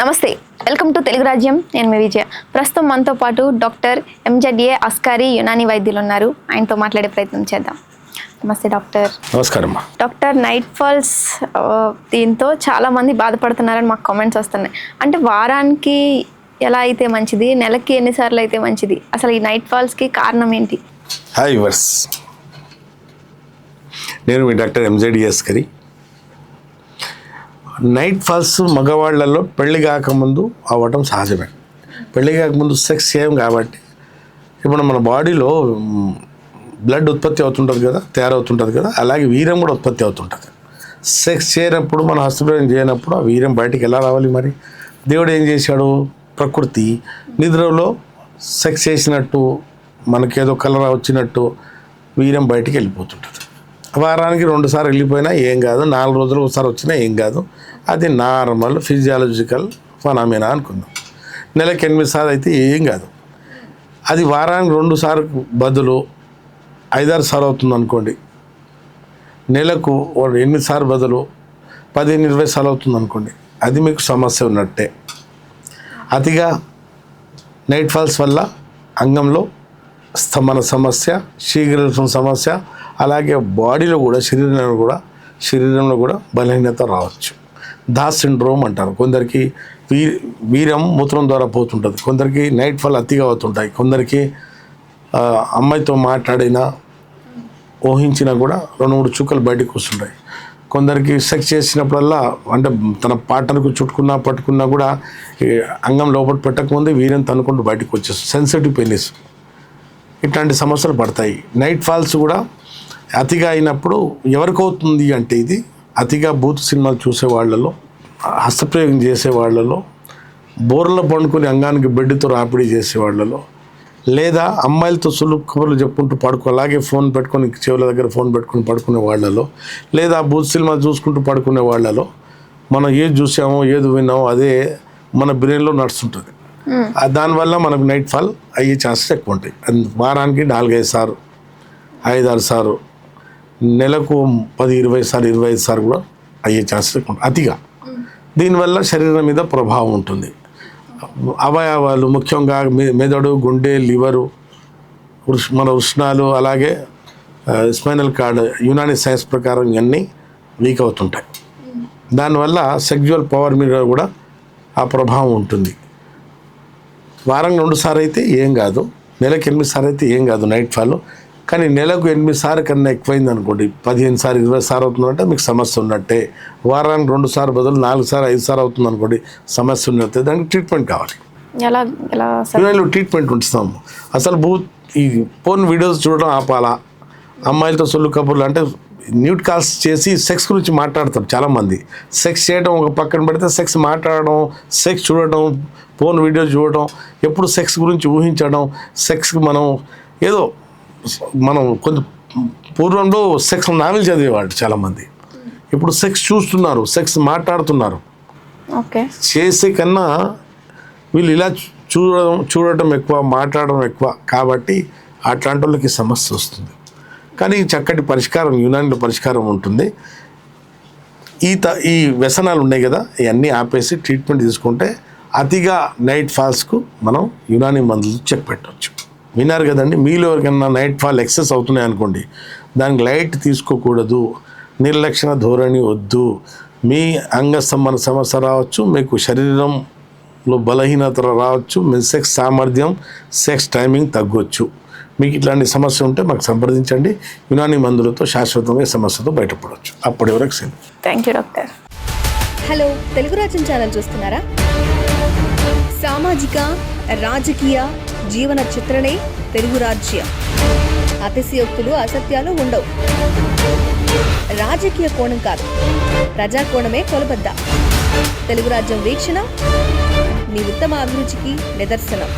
నమస్తే, welcome to Telugu రాజ్యం. నేను మీ విజయ. ప్రస్తుతం మనతో పాటు డాక్టర్ ఎంజెడ్ఏ అస్కారీ యునానీ వైద్యులు ఉన్నారు. ఆయనతో మాట్లాడే ప్రయత్నం చేద్దాం. నమస్తే డాక్టర్. నమస్కారం డాక్టర్. నైట్ ఫాల్స్ దీంతో చాలామంది బాధపడుతున్నారని మాకు కామెంట్స్ వస్తున్నాయి. అంటే వారానికి ఎలా అయితే మంచిది, నెలకి ఎన్నిసార్లు అయితే మంచిది, అసలు ఈ నైట్ ఫాల్స్కి కారణం ఏంటి? హాయ్ వర్స్, నేను మీ డాక్టర్ ఎంజెడ్ఏ అస్కారీ. నైట్ ఫాల్స్ మగవాళ్లలో పెళ్లి కాకముందు అవ్వటం సహజమే. పెళ్లి కాకముందు సెక్స్ చేయం కాబట్టి ఇప్పుడు మన బాడీలో బ్లడ్ ఉత్పత్తి అవుతుంటుంది కదా, తయారవుతుంటుంది కదా, అలాగే వీర్యం కూడా ఉత్పత్తి అవుతుంటుంది. సెక్స్ చేయనప్పుడు మనం హస్తప్రయోగం చేయనప్పుడు ఆ వీర్యం బయటికి ఎలా రావాలి? మరి దేవుడు ఏం చేశాడు? ప్రకృతి నిద్రలో సెక్స్ చేసినట్టు మనకేదో కలర్ వచ్చినట్టు వీర్యం బయటికి వెళ్ళిపోతుంటుంది. వారానికి 2 సార్లు వెళ్ళిపోయినా ఏం కాదు, 4 రోజులు ఒకసారి వచ్చినా ఏం కాదు. అది నార్మల్ ఫిజియాలజికల్ ఫనామినా అనుకుందాం. నెలకి 8 సార్లు అయితే ఏం కాదు. అది వారానికి 2 సార్లు బదులు 5-6 సార్లు అవుతుంది అనుకోండి. నెలకు 8 సార్లు బదులు 15-20 సార్లు అవుతుంది అనుకోండి. అది మీకు సమస్య ఉన్నట్టే. అతిగా నైట్ ఫాల్స్ వల్ల అంగంలో స్తంభన సమస్య, శీఘ్ర సమస్య, అలాగే బాడీలో కూడా శరీరంలో కూడా బలహీనత రావచ్చు. దాస్ సిండ్రోమ్ అంటారు. కొందరికి వీర్యం మూత్రం ద్వారా పోతుంటుంది, కొందరికి నైట్ ఫాల్ అతిగా అవుతుంటాయి, కొందరికి అమ్మాయితో మాట్లాడినా ఊహించినా కూడా 2-3 చుక్కలు బయటకు వస్తుంటాయి. కొందరికి సెక్స్ చేసినప్పుడల్లా అంటే తన పార్ట్నర్కు పట్టుకున్నా కూడా అంగం లోపల పెట్టకముందే వీర్యం తనుకుంటూ బయటకు వచ్చేస్తుంది. సెన్సిటివ్ పెనిస్, ఇట్లాంటి సమస్యలు పడతాయి. నైట్ ఫాల్స్ కూడా అతిగా అయినప్పుడు ఎవరికి అవుతుంది అంటే, ఇది అతిగా బూత్ సినిమాలు చూసే వాళ్ళలో, హస్తప్రయోగం చేసే వాళ్ళలో, బోర్లో పండుకొని అంగానికి బెడ్తో రాపిడి చేసే వాళ్ళలో, లేదా అమ్మాయిలతో సులువు కబుర్లు చెప్పుకుంటూ అలాగే ఫోన్ పెట్టుకొని చెవుల దగ్గర ఫోన్ పెట్టుకుని పడుకునే వాళ్ళలో, లేదా బూత్ సినిమా చూసుకుంటూ పడుకునే వాళ్ళలో, మనం ఏది చూసామో ఏది విన్నామో అదే మన బ్రెయిన్లో నడుస్తుంటుంది. దానివల్ల మనకు నైట్ ఫాల్ అయ్యే ఛాన్సెస్ ఎక్కువ ఉంటాయి. వారానికి 4-5 సార్లు, 5-6 సార్లు, నెలకు 10-20 సార్లు, 25 సార్లు కూడా అయ్యే ఛాన్సెస్ ఎక్కువ ఉంటాయి అతిగా. దీనివల్ల శరీరం మీద ప్రభావం ఉంటుంది. అవయవాలు ముఖ్యంగా మెదడు, గుండె, లివరు, మన వృష్ణాలు, అలాగే స్పైనల్ కార్డ్, యునానీ సైన్స్ ప్రకారం ఇవన్నీ వీక్ అవుతుంటాయి. దానివల్ల సెక్జువల్ పవర్ మీద కూడా ఆ ప్రభావం ఉంటుంది. వారం 2 సార్లు అయితే ఏం కాదు, నెలకు 8 సార్లు అయితే ఏం కాదు నైట్ ఫాల్. కానీ నెలకు 8 సార్లు కన్నా ఎక్కువైంది అనుకోండి, 15 సార్లు, 20 సార్లు అవుతుందంటే మీకు సమస్య ఉన్నట్టే. వారానికి 2 సార్లు బదులు 4 సార్లు, 5 సార్లు అవుతుంది అనుకోండి, సమస్య ఉన్నట్టే. దానికి ట్రీట్మెంట్ కావాలి. ట్రీట్మెంట్ ఉంచుతాము. అసలు ఈ ఫోన్ వీడియోస్ చూడడం ఆపాలా, అమ్మాయిలతో సొల్లు కబుర్లు అంటే న్యూడ్ కాల్స్ చేసి సెక్స్ గురించి మాట్లాడతారు చాలామంది. సెక్స్ చేయడం ఒక పక్కన పెడితే సెక్స్ మాట్లాడడం, సెక్స్ చూడటం, ఫోన్ వీడియో చూడటం, ఎప్పుడు సెక్స్ గురించి ఊహించడం, సెక్స్కి మనం కొంచెం పూర్వంలో సెక్స్ నావెల్ చదివేవాళ్ళు చాలామంది. ఇప్పుడు సెక్స్ చూస్తున్నారు, సెక్స్ మాట్లాడుతున్నారు. చేసే కన్నా వీళ్ళు ఇలా చూడటం ఎక్కువ, మాట్లాడడం ఎక్కువ. కాబట్టి అట్లాంటి వాళ్ళకి సమస్య వస్తుంది. కానీ చక్కటి పరిష్కారం, యునానీలో పరిష్కారం ఉంటుంది. ఈ వ్యసనాలు ఉన్నాయి కదా, ఇవన్నీ ఆపేసి ట్రీట్మెంట్ తీసుకుంటే అతిగా నైట్ ఫాల్స్కు మనం యునానీ మందులు చెక్ పెట్టవచ్చు. విన్నారు కదండి. మీలో ఎవరికైనా నైట్ ఫాల్ ఎక్సెస్ అవుతున్నాయి అనుకోండి, దానికి లైట్ తీసుకోకూడదు, నిర్లక్షణ ధోరణి వద్దు. మీ అంగస్తంభన సమస్య రావచ్చు, మీకు శరీరంలో బలహీనత రావచ్చు, మీ సెక్స్ సామర్థ్యం, సెక్స్ టైమింగ్ తగ్గొచ్చు. మీకు ఇట్లాంటి సమస్య ఉంటే మాకు సంప్రదించండి. యునానీ మందులతో శాశ్వతంగా సమస్యతో బయటపడవచ్చు. అప్పటి వరకు సెలవు. Thank you doctor. Hello, Telugu రాజ్యం ఛానల్ చూస్తున్నారా? సామాజిక, రాజకీయ, జీవన చిత్రణే తెలుగు రాజ్యం. అతిశయోక్తులు, అసత్యాలు ఉండవు. రాజకీయ కోణం కాదు, ప్రజా కోణమే కొలబద్ద. తెలుగు రాజ్యం వీక్షణ మీ ఉత్తమ అభిరుచికి నిదర్శనం.